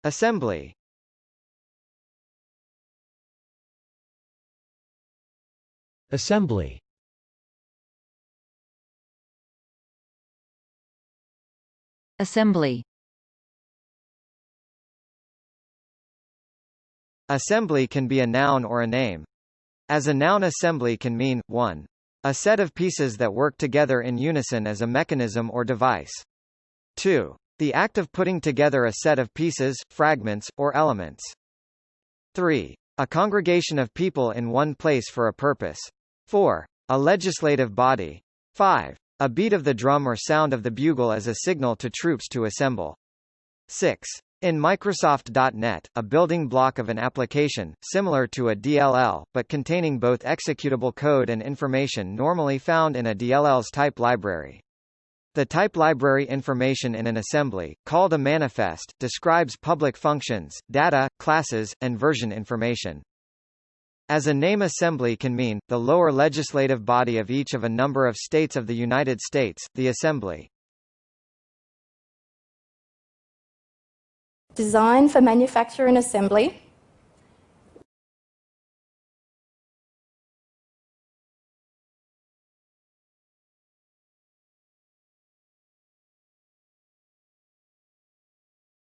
Assembly. Assembly. Assembly. Assembly can be a noun or a name. As a noun, assembly can mean 1. A set of pieces that work together in unison as a mechanism or device. 2. The act of putting together a set of pieces, fragments, or elements. 3. A congregation of people in one place for a purpose. 4. A legislative body. 5. A beat of the drum or sound of the bugle as a signal to troops to assemble. 6. In Microsoft.NET, a building block of an application, similar to a DLL, but containing both executable code and information normally found in a DLL's type library. The type library information in an assembly, called a manifest, describes public functions, data, classes, and version information. As a name, assembly can mean the lower legislative body of each of a number of states of the United States, the Assembly. Design for manufacture and assembly.